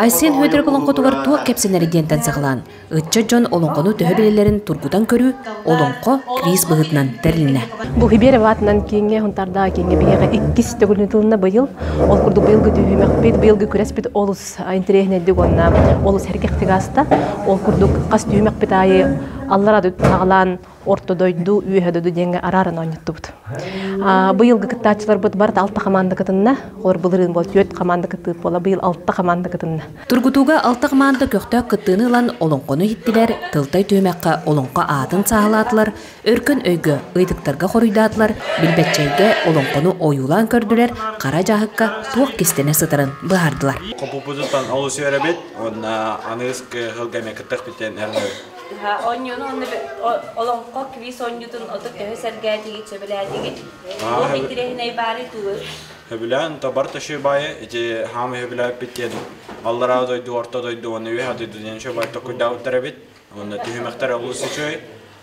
Айсен хөйдір болонқо туғар туақ кепсенериден тансағылан. Үтчі жон олонқону төһө білелерін тургудан көрі, олонқо квиз бұғытынан тәріліне. Бұл хибері ватынан кеңе ғынтарда кеңе бейеға 2 төгіліне тылына бұйыл. Ол күрді бұйылғы түйімек бейді, бұйылғы көрес бейді олыс интерегінеді ғонна, олыс әркектігі аста. Ол күрді қас түйімек бейді айы аллара тағылан ортодойду үйәдөді денге арарын ойнетті бұд. Бұйылғы кіттачылар бұд барды 6 команда кітінна, олар бұлырын бол 4 команда кітіп бола, бұйыл 6 команда кітінна. Тургутуга 6 команда көқтө кіттіні лан олонқону хиттілер, тылтай түймәққа олонқа атын сағылатылар, өркін өйгі ұйдықтарға қоруйдатылар, білбетчайге олонқону ойулан көрділер, қара жағыққа туақ кестене сытырын бұғардылар. Компопозитан олысы өребет, анығызғы ғылғаме кіттіқ бітен әрнөй. Oynuyorsun olonko kviz oynuyordun o da köy sergilediği çevrelediği o bitirehine ibaret olur. Hebilen tabar taşı baye ece ham hebilen bitten Allah razı olsun orta doydu onu ve hadi düzen şu bay toku davet terebit onu tühmekler olursa çoy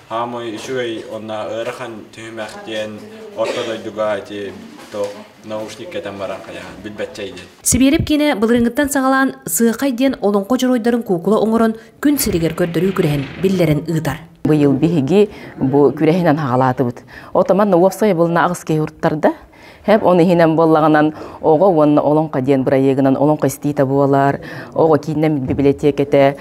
ham çoy ona erhan tühmekten orta doydu gayet to наушниккетен баракая билбетчейди. Сибирип кине былырыңыттан сагалан сыйкайден олонко жоройдарын кукула оңорон күн сиригер көрдөрүү күрехин биллерин ыытар. Быйыл биһиги бу күрехинен хагалатыбыт. Отоман уопсай булна агыскай урттарда. Hep onu hinem bollangan ogo wonna olonqa den brayeginan olonqa stita bolar. Ogo kinnem bibliotekete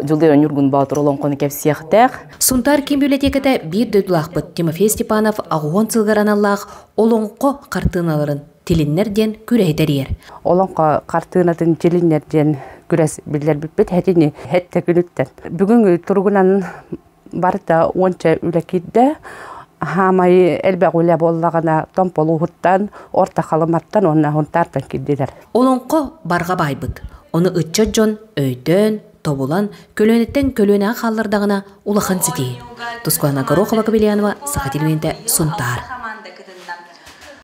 julde nyurgun batır olonqony kepsiyaqtaq. Suntar kim bibliotekete bir dödlaqpıt Timofey Stepanov agıon sılgaranallaq olonqo kartınalарын tilinnerden kürehderiyer. Olonqa kartınatın tilinnerden küres biller bitbet hetini hette günütten. Bugün turgunan barda onça ülekidde Hamay elbağıyla bollağına tompoluğuttan, orta kalımattan ona hontartan kiddiler. Olonqo barga baybıt. Onu ıtça jon, öydön, tobulan, kölönetten kölöne ağallardağına ulağın siti. Tuzkuana Goroxova Kabilyanova, Sahatilvente, Suntar.